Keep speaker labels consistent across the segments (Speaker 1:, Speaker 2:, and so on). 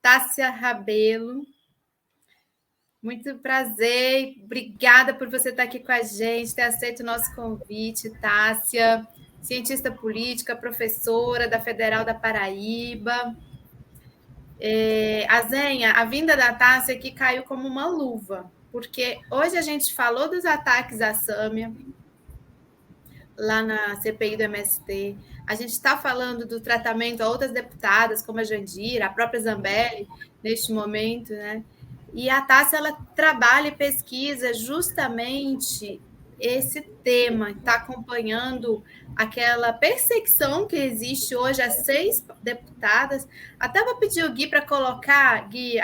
Speaker 1: Tássia Rabelo. Muito prazer, obrigada por você estar aqui com a gente, ter aceito o nosso convite, Tássia, cientista política, professora da Federal da Paraíba. Azenha, a vinda da Tássia aqui caiu como uma luva, porque hoje a gente falou dos ataques à Sâmia, lá na CPI do MST, a gente está falando do tratamento a outras deputadas, como a Jandira, a própria Zambelli, neste momento, né? E a Tássia, ela trabalha e pesquisa justamente esse tema, está acompanhando aquela perseguição que existe hoje a 6 deputadas. Até vou pedir o Gui para colocar, Gui,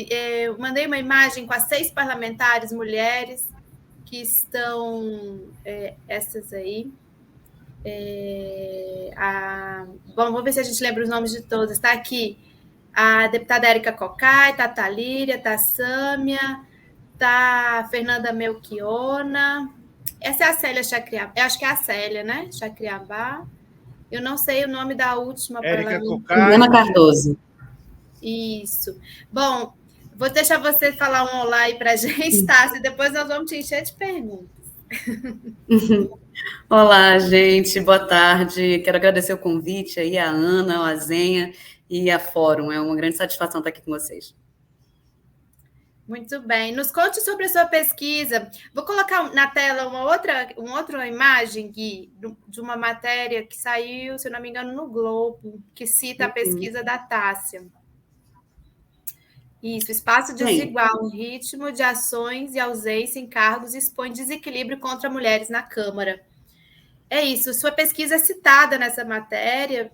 Speaker 1: eu mandei uma imagem com as 6 parlamentares mulheres que estão, essas aí. Bom, vamos ver se a gente lembra os nomes de todas. Está aqui a deputada Érica Cocai, está a Talíria, está a Sâmia, está a Fernanda Melchiona. Essa é a Célia Chacriabá. Eu acho que é a Célia, né? Chacriabá. Eu não sei o nome da última.
Speaker 2: Érica Cocai.
Speaker 3: Ana Cardoso.
Speaker 1: Isso. Bom, vou deixar você falar um olá aí para a gente, Tássia, e depois nós vamos te encher de perguntas.
Speaker 3: Olá, gente, boa tarde. Quero agradecer o convite aí à Ana, ao Azenha e à Fórum. É uma grande satisfação estar aqui com vocês.
Speaker 1: Muito bem. Nos conte sobre a sua pesquisa. Vou colocar na tela uma outra imagem, Gui, de uma matéria que saiu, se eu não me engano, no Globo, que cita a pesquisa da Tássia. Isso, espaço desigual, ritmo de ações e ausência em cargos expõe desequilíbrio contra mulheres na Câmara. É isso, sua pesquisa é citada nessa matéria,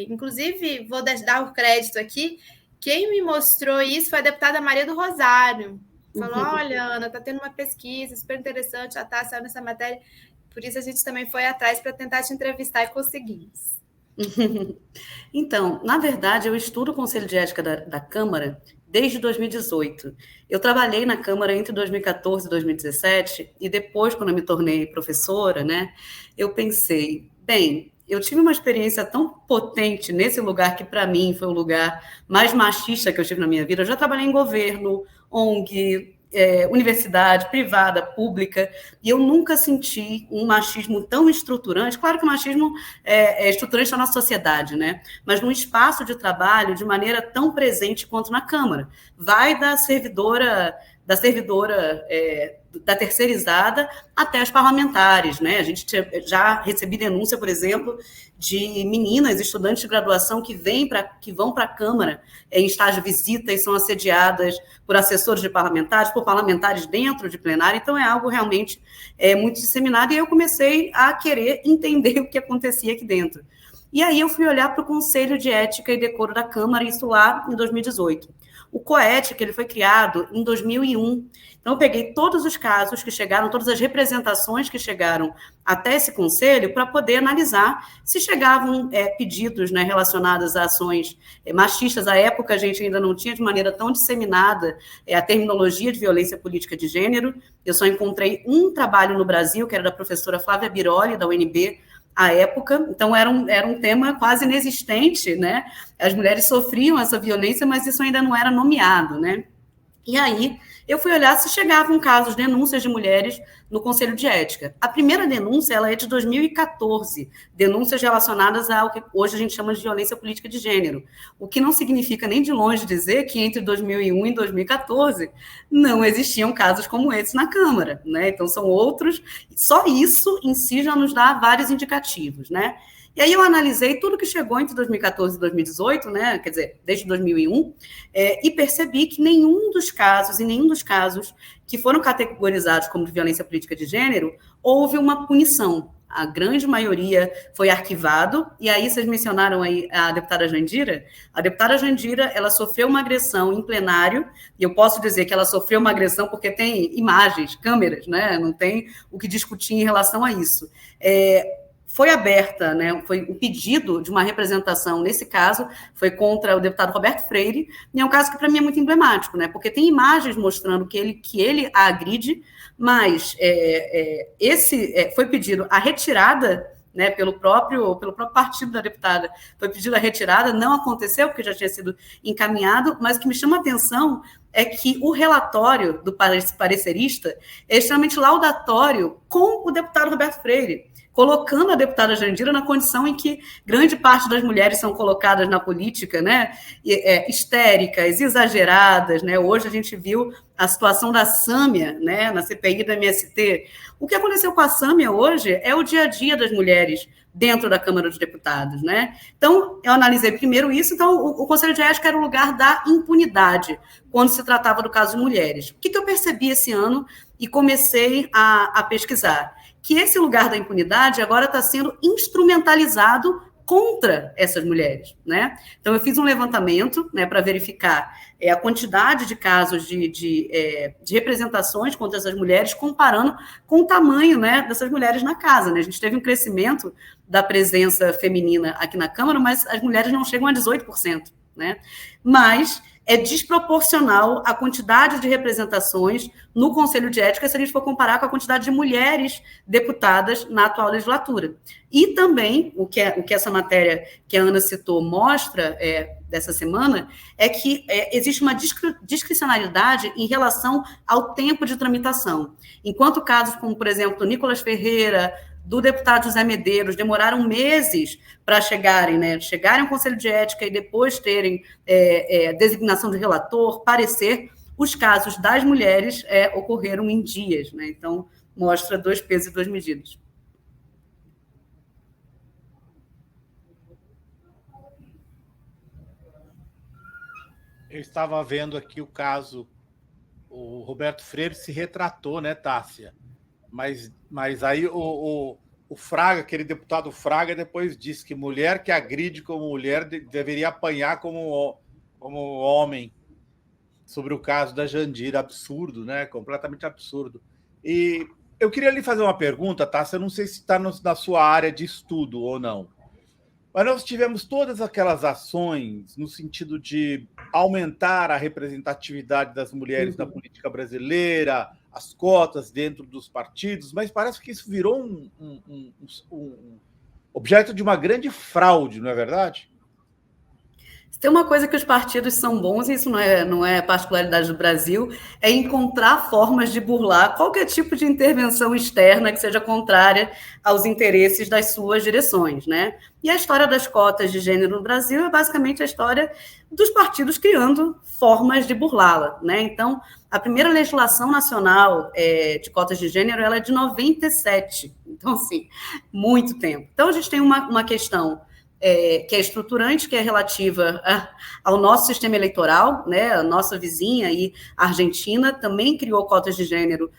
Speaker 1: inclusive vou dar o crédito aqui, quem me mostrou isso foi a deputada Maria do Rosário. Falou, olha, Ana, está tendo uma pesquisa super interessante, a Tássia nessa matéria, por isso a gente também foi atrás para tentar te entrevistar e conseguimos.
Speaker 3: Então, na verdade, eu estudo o Conselho de Ética da Câmara desde 2018. Eu trabalhei na Câmara entre 2014 e 2017, e depois, quando eu me tornei professora, né, eu pensei, bem, eu tive uma experiência tão potente nesse lugar que, para mim, foi o lugar mais machista que eu tive na minha vida. Eu já trabalhei em governo, ONG, universidade, privada, pública, e eu nunca senti um machismo tão estruturante. Claro que o machismo é estruturante na nossa sociedade, né? Mas num espaço de trabalho de maneira tão presente quanto na Câmara. Vai da servidora da terceirizada até as parlamentares, né? A gente já recebi denúncia, por exemplo, de meninas, estudantes de graduação que vão para a Câmara em estágio de visita e são assediadas por assessores de parlamentares, por parlamentares dentro de plenário. Então, é algo realmente muito disseminado, e eu comecei a querer entender o que acontecia aqui dentro. E aí eu fui olhar para o Conselho de Ética e Decoro da Câmara, isso lá em 2018. O COETIC, ele foi criado em 2001. Então, eu peguei todos os casos que chegaram, todas as representações que chegaram até esse conselho para poder analisar se chegavam pedidos, né, relacionados a ações machistas. À época, a gente ainda não tinha de maneira tão disseminada a terminologia de violência política de gênero. Eu só encontrei um trabalho no Brasil, que era da professora Flávia Biroli, da UNB, à época, então era um tema quase inexistente, né? As mulheres sofriam essa violência, mas isso ainda não era nomeado, né? E aí eu fui olhar se chegavam casos, denúncias de mulheres no Conselho de Ética. A primeira denúncia, ela é de 2014, denúncias relacionadas ao que hoje a gente chama de violência política de gênero, o que não significa nem de longe dizer que entre 2001 e 2014 não existiam casos como esse na Câmara, né? Então são outros, só isso em si já nos dá vários indicativos, né? E aí eu analisei tudo que chegou entre 2014 e 2018, né, quer dizer, desde 2001, e percebi que nenhum dos casos que foram categorizados como de violência política de gênero, houve uma punição. A grande maioria foi arquivado, e aí vocês mencionaram aí a deputada Jandira. A deputada Jandira, ela sofreu uma agressão em plenário, e eu posso dizer que ela sofreu uma agressão porque tem imagens, câmeras, né, não tem o que discutir em relação a isso. Foi aberta, né, foi um pedido de uma representação, nesse caso, foi contra o deputado Roberto Freire, e é um caso que para mim é muito emblemático, né, porque tem imagens mostrando que ele a agride, mas foi pedido a retirada né, pelo próprio partido da deputada, foi pedida a retirada, não aconteceu, porque já tinha sido encaminhado, mas o que me chama a atenção é que o relatório do parecerista é extremamente laudatório com o deputado Roberto Freire, colocando a deputada Jandira na condição em que grande parte das mulheres são colocadas na política, né, histéricas, exageradas, né? Hoje a gente viu a situação da Sâmia, né, na CPI do MST. O que aconteceu com a Sâmia hoje é o dia a dia das mulheres dentro da Câmara dos Deputados, né? Então, eu analisei primeiro isso, então o Conselho de Ética era o lugar da impunidade, quando se tratava do caso de mulheres. O que eu percebi esse ano e comecei a pesquisar? Que esse lugar da impunidade agora está sendo instrumentalizado contra essas mulheres, né? Então, eu fiz um levantamento, né, para verificar a quantidade de casos de representações contra essas mulheres, comparando com o tamanho, né, dessas mulheres na casa, né? A gente teve um crescimento da presença feminina aqui na Câmara, mas as mulheres não chegam a 18%, né? Mas é desproporcional a quantidade de representações no Conselho de Ética se a gente for comparar com a quantidade de mulheres deputadas na atual legislatura. E também, o que essa matéria que a Ana citou mostra dessa semana, é que existe uma discricionalidade em relação ao tempo de tramitação. Enquanto casos como, por exemplo, do Nicolas Ferreira, do deputado José Medeiros, demoraram meses para chegarem ao Conselho de Ética e depois terem designação de relator, parecer, os casos das mulheres ocorreram em dias, né? Então, mostra 2 pesos e 2 medidas.
Speaker 2: Eu estava vendo aqui o caso, o Roberto Freire se retratou, né, Tássia? Mas aí o Fraga, aquele deputado Fraga, depois disse que mulher que agride como mulher deveria apanhar como homem, sobre o caso da Jandira. Absurdo, né? Completamente absurdo. E eu queria lhe fazer uma pergunta, Tássia, eu não sei se está na sua área de estudo ou não, mas nós tivemos todas aquelas ações no sentido de aumentar a representatividade das mulheres na política brasileira, as cotas dentro dos partidos, mas parece que isso virou um objeto de uma grande fraude, não é verdade?
Speaker 3: Tem uma coisa que os partidos são bons, e isso não é particularidade do Brasil, é encontrar formas de burlar qualquer tipo de intervenção externa que seja contrária aos interesses das suas direções, né? E a história das cotas de gênero no Brasil é basicamente a história dos partidos criando formas de burlá-la, né? Então, a primeira legislação nacional de cotas de gênero ela é de 97, então, assim, muito tempo. Então, a gente tem uma questão que é estruturante, que é relativa ao nosso sistema eleitoral, né? A nossa vizinha, aí, a Argentina, também criou cotas de gênero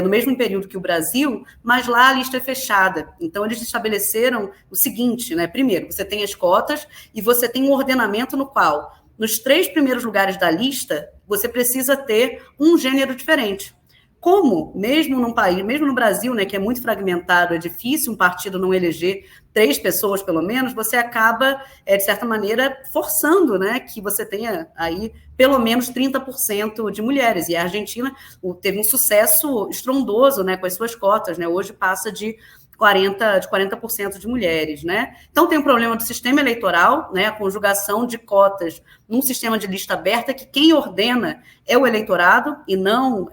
Speaker 3: no mesmo período que o Brasil, mas lá a lista é fechada. Então, eles estabeleceram o seguinte, né? Primeiro, você tem as cotas e você tem um ordenamento no qual, nos 3 primeiros lugares da lista, você precisa ter um gênero diferente. Como, mesmo num país, mesmo no Brasil, né, que é muito fragmentado, é difícil um partido não eleger 3 pessoas, pelo menos, você acaba, de certa maneira, forçando, né, que você tenha aí pelo menos 30% de mulheres. E a Argentina teve um sucesso estrondoso, né, com as suas cotas, né, hoje passa de 40% de mulheres, né? Então, tem um problema do sistema eleitoral, né? A conjugação de cotas num sistema de lista aberta, que quem ordena é o eleitorado e não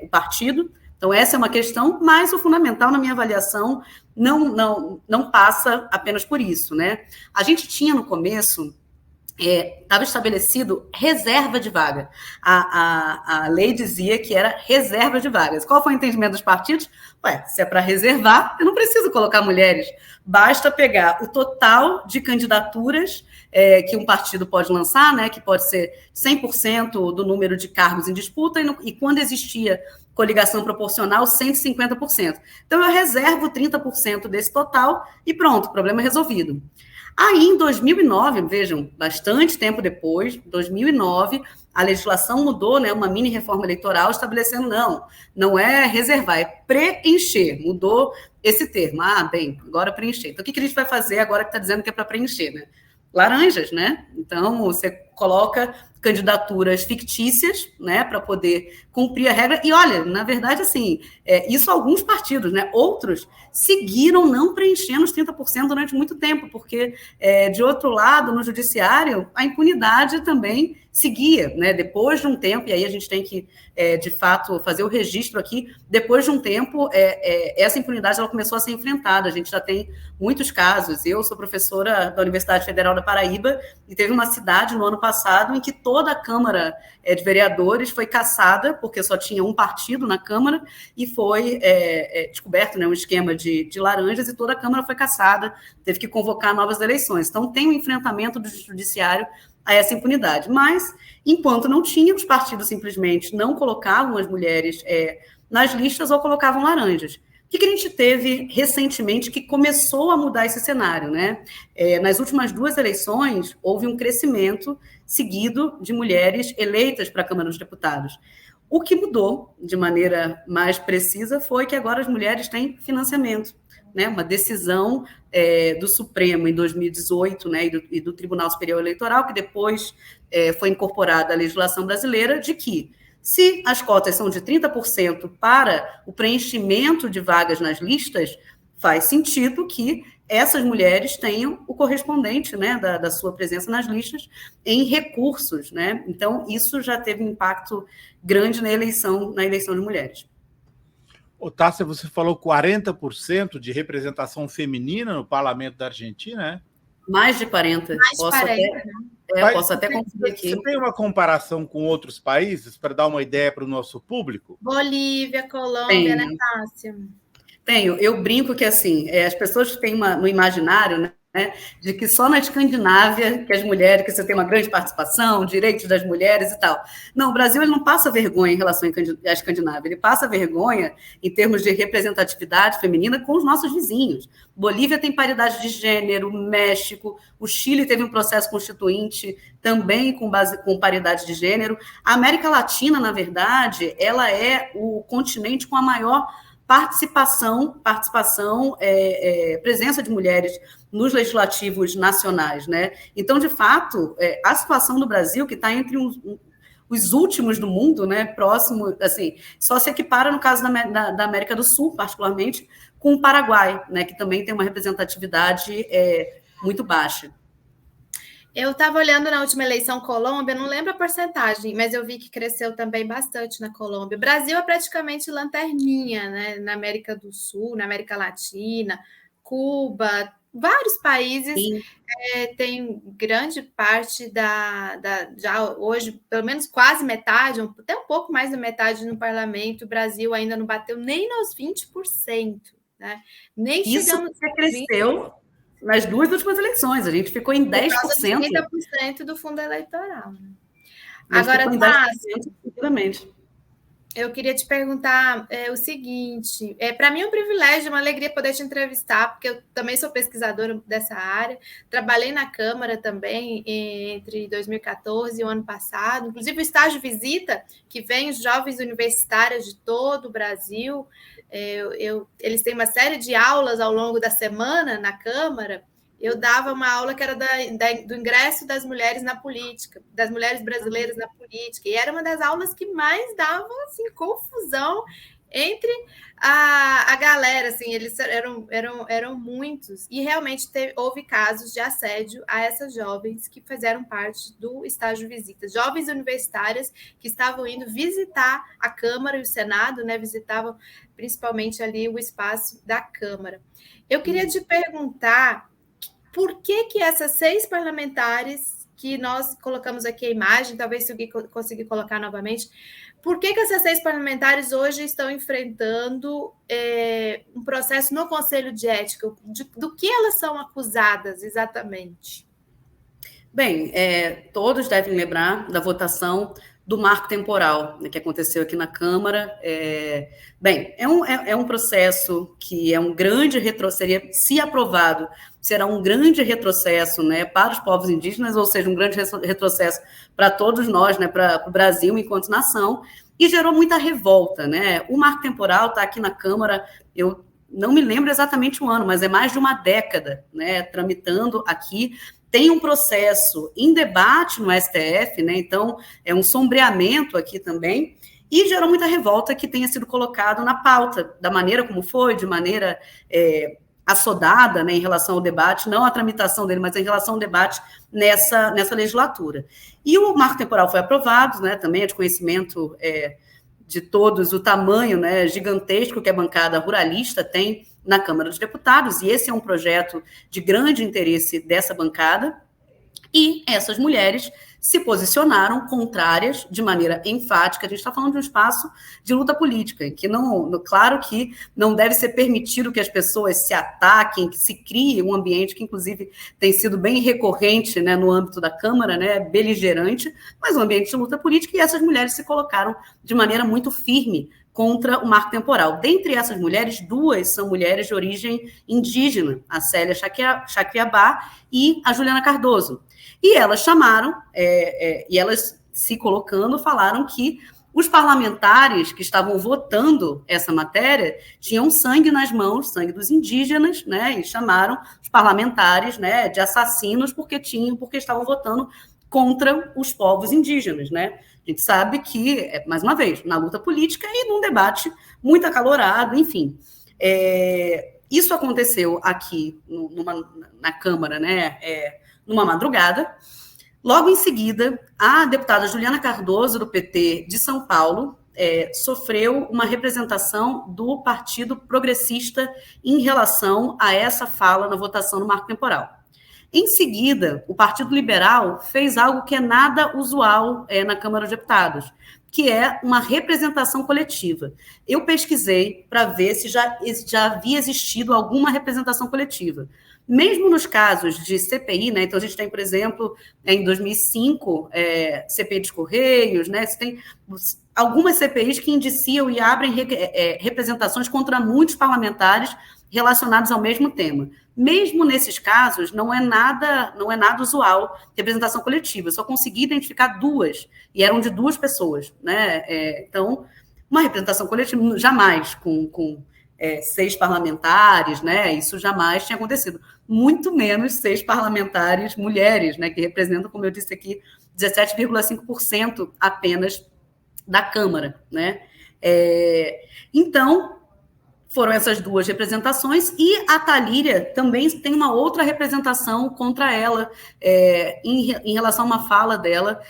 Speaker 3: o partido. Então, essa é uma questão, mas o fundamental, na minha avaliação, não passa apenas por isso, né? A gente tinha, no começo, estava estabelecido reserva de vaga. A lei dizia que era reserva de vagas. Qual foi o entendimento dos partidos? Se é para reservar, eu não preciso colocar mulheres. Basta pegar o total de candidaturas que um partido pode lançar, né, que pode ser 100% do número de cargos em disputa, e quando existia coligação proporcional, 150%. Então, eu reservo 30% desse total e pronto, problema resolvido. Aí, em 2009, vejam, bastante tempo depois, 2009, a legislação mudou, né, uma mini reforma eleitoral, estabelecendo, não é reservar, é preencher, mudou esse termo. Bem, agora preencher. Então, o que a gente vai fazer agora que está dizendo que é para preencher, né? Laranjas, né? Então, você coloca candidaturas fictícias, né, para poder cumprir a regra. E olha, na verdade, assim, isso alguns partidos, né, outros seguiram não preenchendo os 30% durante muito tempo, porque, de outro lado, no judiciário, a impunidade também seguia, né, depois de um tempo, e aí a gente tem que, de fato, fazer o registro aqui, depois de um tempo, essa impunidade ela começou a ser enfrentada. A gente já tem muitos casos. Eu sou professora da Universidade Federal da Paraíba, e teve uma cidade no ano passado em que toda a Câmara de Vereadores foi cassada, porque só tinha um partido na Câmara, e foi descoberto, né, um esquema de laranjas, e toda a Câmara foi cassada, teve que convocar novas eleições. Então, tem um enfrentamento do judiciário a essa impunidade. Mas, enquanto não tinha, os partidos simplesmente não colocavam as mulheres nas listas ou colocavam laranjas. O que a gente teve recentemente que começou a mudar esse cenário, né? Nas últimas 2 eleições, houve um crescimento seguido de mulheres eleitas para a Câmara dos Deputados. O que mudou, de maneira mais precisa, foi que agora as mulheres têm financiamento, né? Uma decisão do Supremo em 2018, né, e do Tribunal Superior Eleitoral, que depois foi incorporada à legislação brasileira, de que, se as cotas são de 30% para o preenchimento de vagas nas listas, faz sentido que essas mulheres tenham o correspondente, né, da sua presença nas listas em recursos, né? Então, isso já teve um impacto grande na eleição de mulheres.
Speaker 2: Ô, Tássia, você falou 40% de representação feminina no parlamento da Argentina, né?
Speaker 3: Mais de 40%. Posso até conferir aqui.
Speaker 2: Você tem uma comparação com outros países para dar uma ideia para o nosso público?
Speaker 1: Bolívia, Colômbia, né, Tássia?
Speaker 3: Tenho. Eu brinco que, assim, as pessoas têm no imaginário, né, de que só na Escandinávia que as mulheres, que você tem uma grande participação, direitos das mulheres e tal. Não, o Brasil ele não passa vergonha em relação à Escandinávia, ele passa vergonha em termos de representatividade feminina com os nossos vizinhos. Bolívia tem paridade de gênero, México, o Chile teve um processo constituinte também com paridade de gênero. A América Latina, na verdade, ela é o continente com a maior presença de mulheres nos legislativos nacionais, né? Então, de fato, a situação do Brasil, que está entre os últimos do mundo, né, próximo, assim, só se equipara, no caso da América do Sul, particularmente, com o Paraguai, né, que também tem uma representatividade muito baixa.
Speaker 1: Eu estava olhando na última eleição Colômbia, não lembro a porcentagem, mas eu vi que cresceu também bastante na Colômbia. O Brasil é praticamente lanterninha, né? Na América do Sul, na América Latina, Cuba, vários países têm grande parte já hoje, pelo menos quase metade, até um pouco mais da metade no parlamento. O Brasil ainda não bateu nem nos 20%, né? Nem chegamos
Speaker 3: a cresceu nas 2 últimas eleições, a gente ficou em 10%.
Speaker 1: 30% do fundo eleitoral. Agora, Tássia, eu queria te perguntar o seguinte, para mim é um privilégio, uma alegria poder te entrevistar, porque eu também sou pesquisadora dessa área, trabalhei na Câmara também entre 2014 e o ano passado, inclusive o estágio visita, que vem os jovens universitários de todo o Brasil. Eles têm uma série de aulas ao longo da semana na Câmara. Eu dava uma aula que era do ingresso das mulheres na política, das mulheres brasileiras na política, e era uma das aulas que mais dava assim, confusão entre a galera, assim, eles eram muitos, e realmente houve casos de assédio a essas jovens que fizeram parte do estágio visita, jovens universitárias que estavam indo visitar a Câmara e o Senado, né, visitavam principalmente ali o espaço da Câmara. Eu queria te perguntar por que essas 6 parlamentares, que nós colocamos aqui a imagem, talvez se eu conseguir colocar novamente, por que essas 6 parlamentares hoje estão enfrentando um processo no Conselho de Ética? Do que elas são acusadas exatamente?
Speaker 3: Bem, todos devem lembrar da votação do marco temporal, né, que aconteceu aqui na Câmara. Bem, é um processo que é um grande retrocesso, se aprovado, será um grande retrocesso, né, para os povos indígenas, ou seja, um grande retrocesso para todos nós, né, para o Brasil enquanto nação, e gerou muita revolta, né? O marco temporal está aqui na Câmara, eu não me lembro exatamente o ano, mas é mais de uma década, né, tramitando aqui. tem um processo em debate no STF, né? Então, é um sombreamento aqui também, e gerou muita revolta que tenha sido colocado na pauta, da maneira como foi, de maneira assodada, né, em relação ao debate, não a tramitação dele, mas em relação ao debate nessa legislatura. E o marco temporal foi aprovado, né, também é de conhecimento de todos o tamanho, né, gigantesco que a bancada ruralista tem na Câmara dos Deputados, e esse é um projeto de grande interesse dessa bancada, e essas mulheres se posicionaram contrárias de maneira enfática. A gente está falando de um espaço de luta política, em que claro que não deve ser permitido que as pessoas se ataquem, que se crie um ambiente que, inclusive, tem sido bem recorrente, né, no âmbito da Câmara, né, beligerante, mas um ambiente de luta política, e essas mulheres se colocaram de maneira muito firme contra o marco temporal. Dentre essas mulheres, 2 são mulheres de origem indígena, a Célia Chacriabá e a Juliana Cardoso. E elas chamaram, e elas se colocando, falaram que os parlamentares que estavam votando essa matéria tinham sangue nas mãos, sangue dos indígenas, né? E chamaram os parlamentares, né, de assassinos porque estavam votando contra os povos indígenas, né? A gente sabe que, mais uma vez, na luta política e num debate muito acalorado, enfim. Isso aconteceu aqui na Câmara, né? Numa madrugada. Logo em seguida, a deputada Juliana Cardoso, do PT de São Paulo, sofreu uma representação do Partido Progressista em relação a essa fala na votação no marco temporal. Em seguida, o Partido Liberal fez algo que é nada usual na Câmara dos Deputados, que é uma representação coletiva. Eu pesquisei para ver se já havia existido alguma representação coletiva. Mesmo nos casos de CPI, né? Então a gente tem, por exemplo, em 2005, CPI dos Correios, né? Você tem algumas CPIs que indiciam e abrem representações contra muitos parlamentares relacionados ao mesmo tema. Mesmo nesses casos, não é nada usual representação coletiva. Eu só consegui identificar 2, e eram de 2 pessoas, né? Então, uma representação coletiva jamais com 6 parlamentares, né? Isso jamais tinha acontecido. Muito menos 6 parlamentares mulheres, né? Que representam, como eu disse aqui, 17,5% apenas da Câmara, né? Então, foram essas 2 representações, e a Thalíria também tem uma outra representação contra ela, em relação a uma fala dela,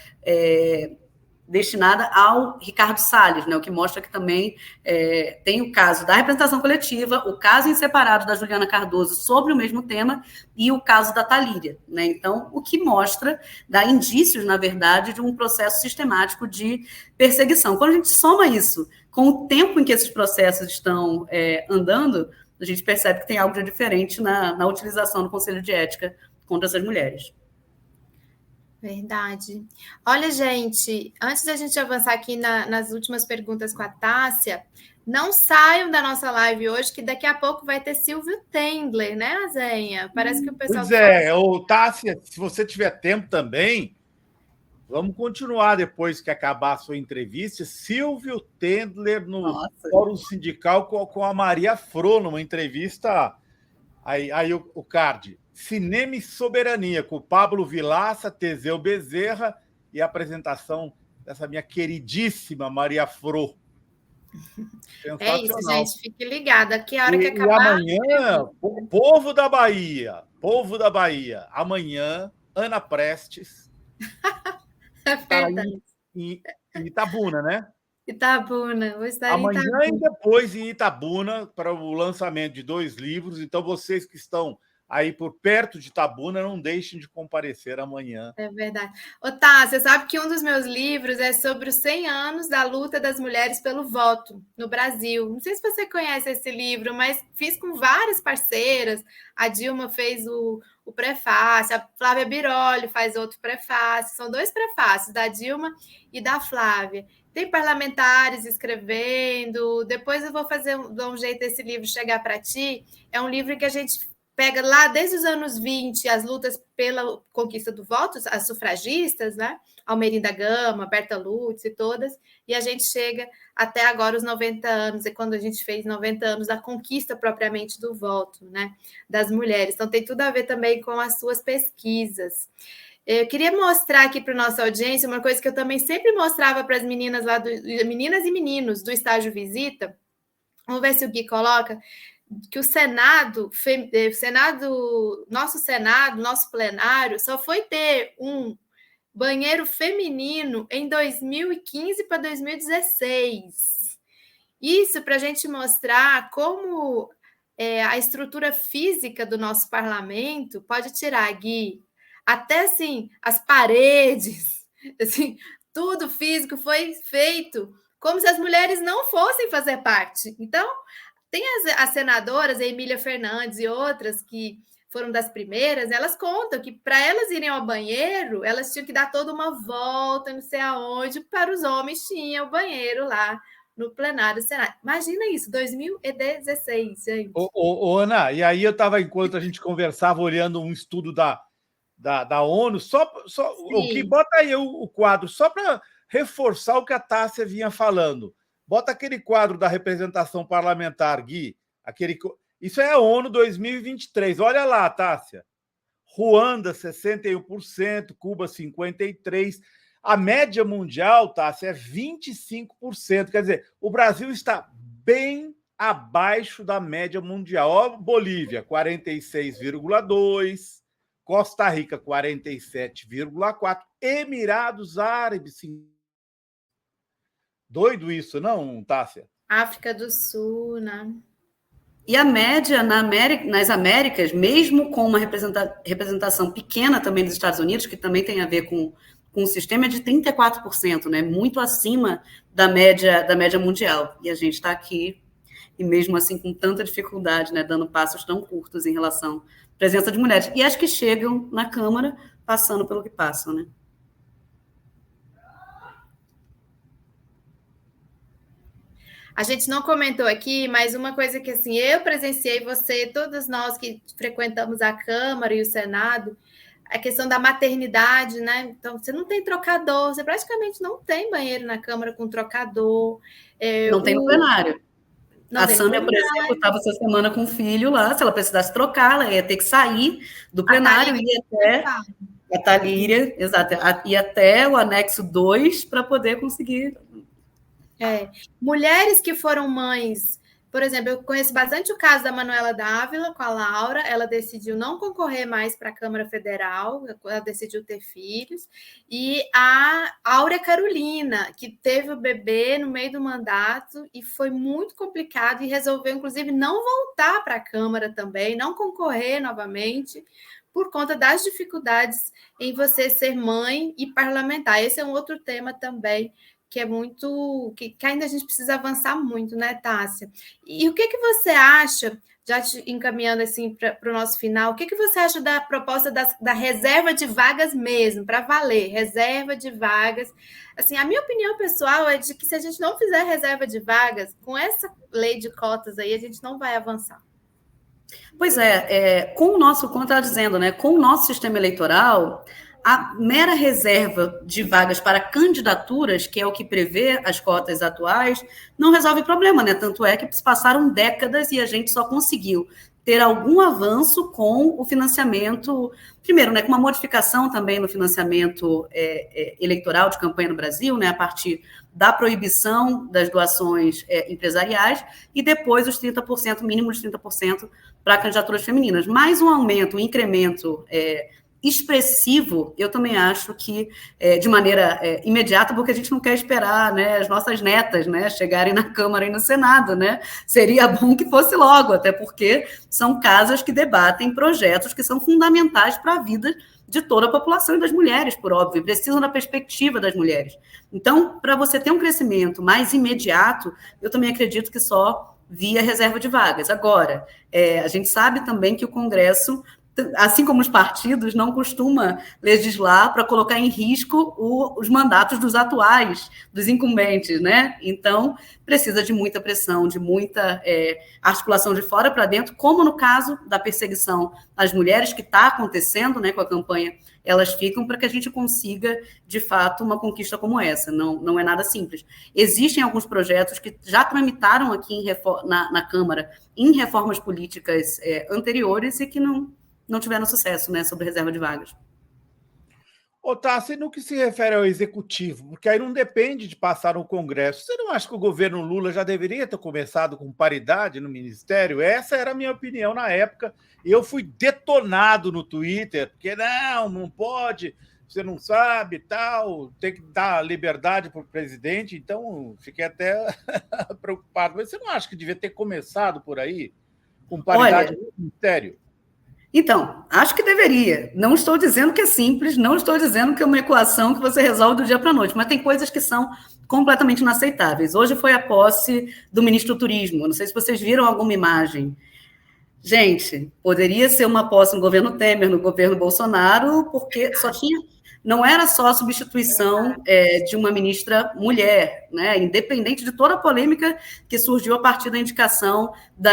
Speaker 3: destinada ao Ricardo Salles, né, o que mostra que também tem o caso da representação coletiva, o caso em separado da Juliana Cardoso sobre o mesmo tema e o caso da Thalíria, né? Então, o que dá indícios, na verdade, de um processo sistemático de perseguição. Quando a gente soma isso com o tempo em que esses processos estão andando, a gente percebe que tem algo de diferente na utilização do Conselho de Ética contra essas mulheres.
Speaker 1: Verdade. Olha, gente, antes da gente avançar aqui nas últimas perguntas com a Tássia, não saiam da nossa live hoje, que daqui a pouco vai ter Silvio Tendler, né, Azenha? Parece que o pessoal...
Speaker 2: Pois Tássia, se você tiver tempo também, vamos continuar depois que acabar a sua entrevista. Silvio Tendler no Fórum Sindical com a Maria Fro, numa entrevista, aí o card... Cinema e Soberania, com o Pablo Vilaça, Teseu Bezerra e a apresentação dessa minha queridíssima Maria Fro.
Speaker 1: É isso, gente. Fique ligada. Que a hora que acabar...
Speaker 2: E amanhã, povo da Bahia, amanhã, Ana Prestes. Em Itabuna, né?
Speaker 1: Itabuna, vou estar
Speaker 2: amanhã
Speaker 1: em Itabuna.
Speaker 2: E depois em Itabuna, para o lançamento de 2 livros. Então, vocês que estão aí por perto de Itabuna, não deixem de comparecer amanhã.
Speaker 1: É verdade. Tá, você sabe que um dos meus livros é sobre os 100 anos da luta das mulheres pelo voto no Brasil. Não sei se você conhece esse livro, mas fiz com várias parceiras. A Dilma fez o prefácio, a Flávia Biroli faz outro prefácio. São 2 prefácios, da Dilma e da Flávia. Tem parlamentares escrevendo. Depois eu vou dar um jeito desse livro chegar para ti. É um livro que a gente pega lá desde os anos 20 as lutas pela conquista do voto, as sufragistas, né? Almerinda Gama, Berta Lutz e todas, e a gente chega até agora os 90 anos, é quando a gente fez 90 anos da conquista propriamente do voto, né? Das mulheres. Então tem tudo a ver também com as suas pesquisas. Eu queria mostrar aqui para a nossa audiência uma coisa que eu também sempre mostrava para as meninas lá, meninas e meninos do estágio visita. Vamos ver se o Gui coloca, que o Senado, nosso plenário, só foi ter um banheiro feminino em 2015 para 2016. Isso para a gente mostrar como a estrutura física do nosso parlamento pode tirar, Gui, até assim, as paredes, assim, tudo físico foi feito como se as mulheres não fossem fazer parte. Então, tem as senadoras, a Emília Fernandes e outras, que foram das primeiras, elas contam que para elas irem ao banheiro, elas tinham que dar toda uma volta, não sei aonde, para os homens tinham o banheiro lá no plenário do Senado. Imagina isso, 2016, gente.
Speaker 2: Ana, e aí eu estava, enquanto a gente conversava, olhando um estudo da ONU, o que bota aí o quadro, só para reforçar o que a Tássia vinha falando. Bota aquele quadro da representação parlamentar, Gui. Isso é a ONU 2023. Olha lá, Tássia. Ruanda, 61%, Cuba, 53%. A média mundial, Tássia, é 25%. Quer dizer, o Brasil está bem abaixo da média mundial. Ó, Bolívia, 46,2%. Costa Rica, 47,4%. Emirados Árabes, doido isso, não, Tássia?
Speaker 1: África do Sul, né?
Speaker 3: E a média nas Américas, mesmo com uma representação pequena também dos Estados Unidos, que também tem a ver com o sistema, é de 34%, né? Muito acima da média mundial. E a gente está aqui, e mesmo assim com tanta dificuldade, né? Dando passos tão curtos em relação à presença de mulheres. E as que chegam na Câmara passando pelo que passam, né?
Speaker 1: A gente não comentou aqui, mas uma coisa que assim, eu presenciei, você, todos nós que frequentamos a Câmara e o Senado, a questão da maternidade, né? Então, você não tem trocador, você praticamente não tem banheiro na Câmara com trocador.
Speaker 3: Não tem no plenário. A Sâmia, por exemplo, estava essa semana com o filho lá, se ela precisasse trocar, ela ia ter que sair do plenário e ir até a Talíria, exato, e até o anexo 2 para poder conseguir.
Speaker 1: Mulheres que foram mães, por exemplo, eu conheço bastante o caso da Manuela Dávila com a Laura, ela decidiu não concorrer mais para a Câmara Federal, ela decidiu ter filhos, e a Áurea Carolina, que teve o bebê no meio do mandato e foi muito complicado e resolveu, inclusive, não voltar para a Câmara também, não concorrer novamente, por conta das dificuldades em você ser mãe e parlamentar. Esse é um outro tema também, que é muito, que ainda a gente precisa avançar muito, né, Tássia? E o que você acha, já te encaminhando assim para o nosso final, o que você acha da proposta da reserva de vagas mesmo, para valer, reserva de vagas? Assim, a minha opinião pessoal é de que se a gente não fizer reserva de vagas, com essa lei de cotas aí, a gente não vai avançar.
Speaker 3: Pois com o nosso, como eu estava dizendo, né, com o nosso sistema eleitoral, a mera reserva de vagas para candidaturas, que é o que prevê as cotas atuais, não resolve o problema, né? Tanto é que se passaram décadas e a gente só conseguiu ter algum avanço com o financiamento, primeiro, né, com uma modificação também no financiamento eleitoral de campanha no Brasil, né, a partir da proibição das doações empresariais e depois os 30%, mínimo de 30% para candidaturas femininas. Mais um aumento, um incremento expressivo, eu também acho que de maneira imediata, porque a gente não quer esperar, né, as nossas netas, né, chegarem na Câmara e no Senado, né? Seria bom que fosse logo, até porque são casas que debatem projetos que são fundamentais para a vida de toda a população e das mulheres, por óbvio, precisam da perspectiva das mulheres. Então, para você ter um crescimento mais imediato, eu também acredito que só via reserva de vagas. Agora, a gente sabe também que o Congresso assim como os partidos, não costuma legislar para colocar em risco os mandatos dos atuais, dos incumbentes, né? Então, precisa de muita pressão, de muita articulação de fora para dentro, como no caso da perseguição às mulheres, que está acontecendo, né, com a campanha Elas Ficam, para que a gente consiga, de fato, uma conquista como essa. Não é nada simples. Existem alguns projetos que já tramitaram aqui na Câmara em reformas políticas anteriores e que não tiveram sucesso, né, sobre reserva de vagas.
Speaker 2: Tassi, no que se refere ao executivo, porque aí não depende de passar no Congresso, você não acha que o governo Lula já deveria ter começado com paridade no Ministério? Essa era a minha opinião na época. Eu fui detonado no Twitter, porque não pode, você não sabe, tal, tem que dar liberdade para o presidente, então fiquei até preocupado. Mas você não acha que devia ter começado por aí, com paridade no Ministério?
Speaker 3: Então, acho que deveria. Não estou dizendo que é simples, não estou dizendo que é uma equação que você resolve do dia para a noite, mas tem coisas que são completamente inaceitáveis. Hoje foi a posse do ministro do Turismo. Não sei se vocês viram alguma imagem. Gente, poderia ser uma posse no governo Temer, no governo Bolsonaro, porque não era só a substituição de uma ministra mulher, né? Independente de toda a polêmica que surgiu a partir da indicação da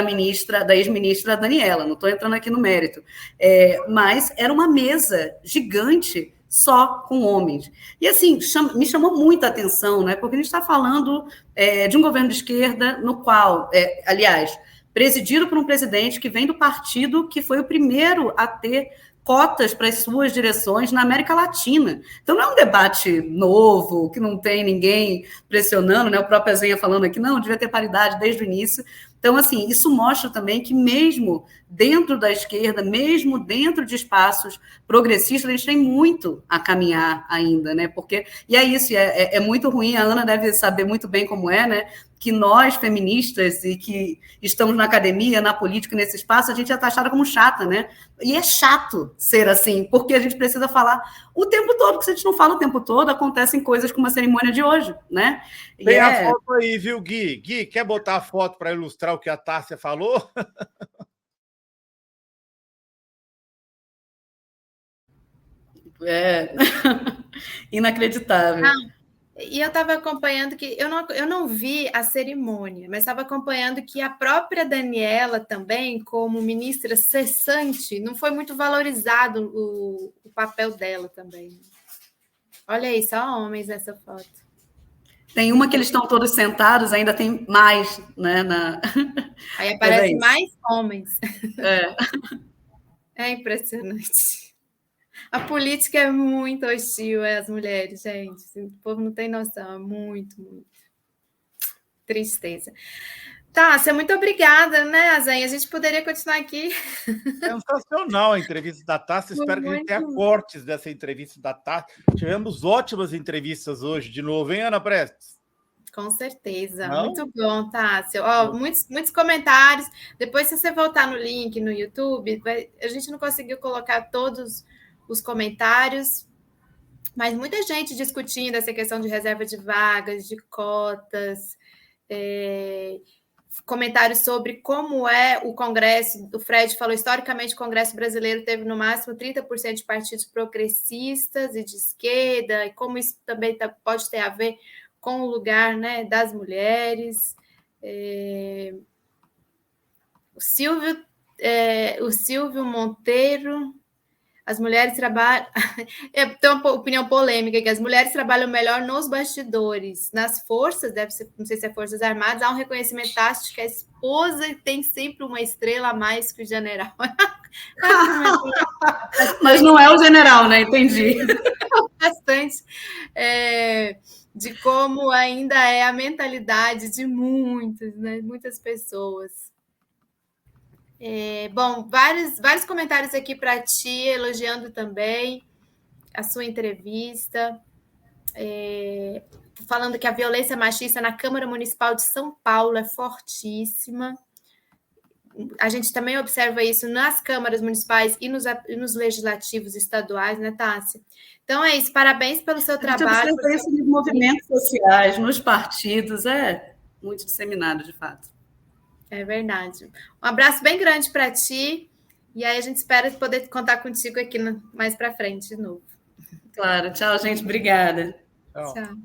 Speaker 3: ex-ministra Daniela, não estou entrando aqui no mérito, mas era uma mesa gigante só com homens. E, assim, me chamou muita atenção, né? Porque a gente está falando de um governo de esquerda no qual, aliás, presidido por um presidente que vem do partido que foi o primeiro a ter cotas para as suas direções na América Latina. Então, não é um debate novo, que não tem ninguém pressionando, né? O próprio Zenha falando aqui, não, devia ter paridade desde o início. Então, assim, isso mostra também que mesmo dentro da esquerda, mesmo dentro de espaços progressistas, a gente tem muito a caminhar ainda, né? E é isso, é muito ruim, a Ana deve saber muito bem como é, né? Que nós, feministas, e que estamos na academia, na política, nesse espaço, a gente é taxada como chata, né? E é chato ser assim, porque a gente precisa falar o tempo todo, porque se a gente não fala o tempo todo, acontecem coisas como a cerimônia de hoje, né?
Speaker 2: Tem a foto aí, viu, Gui? Gui, quer botar a foto para ilustrar o que a Tássia falou?
Speaker 3: Inacreditável.
Speaker 1: E eu estava acompanhando que eu não vi a cerimônia, mas estava acompanhando que a própria Daniela também, como ministra cessante, não foi muito valorizado o papel dela também. Olha aí, só homens nessa foto.
Speaker 3: Tem uma que eles estão todos sentados, ainda tem mais, né?
Speaker 1: Aí aparecem mais homens. É impressionante. A política é muito hostil às mulheres, gente. O povo não tem noção, é muito, muito. Tristeza. Tássia, muito obrigada, né, Azenha? A gente poderia continuar aqui.
Speaker 2: Sensacional a entrevista da Tássia. Espero que a gente tenha cortes dessa entrevista da Tássia. Tivemos ótimas entrevistas hoje, de novo, hein, Ana Prestes?
Speaker 1: Com certeza. Não? Muito bom, Tássia. Muitos comentários. Depois, se você voltar no link no YouTube, a gente não conseguiu colocar todos os comentários, mas muita gente discutindo essa questão de reserva de vagas, de cotas, comentários sobre como é o Congresso. O Fred falou, historicamente, o Congresso brasileiro teve no máximo 30% de partidos progressistas e de esquerda, e como isso também pode ter a ver com o lugar, né, das mulheres. O Silvio Monteiro... As mulheres trabalham... Tem uma opinião polêmica que as mulheres trabalham melhor nos bastidores. Nas forças, deve ser, não sei se é Forças Armadas, há um reconhecimento tácito que a esposa tem sempre uma estrela a mais que o general.
Speaker 3: Mas não é o general, né? Entendi.
Speaker 1: Bastante. De como ainda é a mentalidade de muitas pessoas. Bom, vários comentários aqui para ti, elogiando também a sua entrevista, falando que a violência machista na Câmara Municipal de São Paulo é fortíssima. A gente também observa isso nas câmaras municipais e nos legislativos estaduais, né, Tássia? Então é isso, parabéns pelo seu trabalho. A gente
Speaker 3: observa isso nos movimentos sociais, nos partidos, muito disseminado, de fato.
Speaker 1: É verdade. Um abraço bem grande para ti E aí a gente espera poder contar contigo aqui mais para frente de novo.
Speaker 3: Claro. Tchau, gente. Obrigada.
Speaker 2: Tchau.
Speaker 1: Tchau.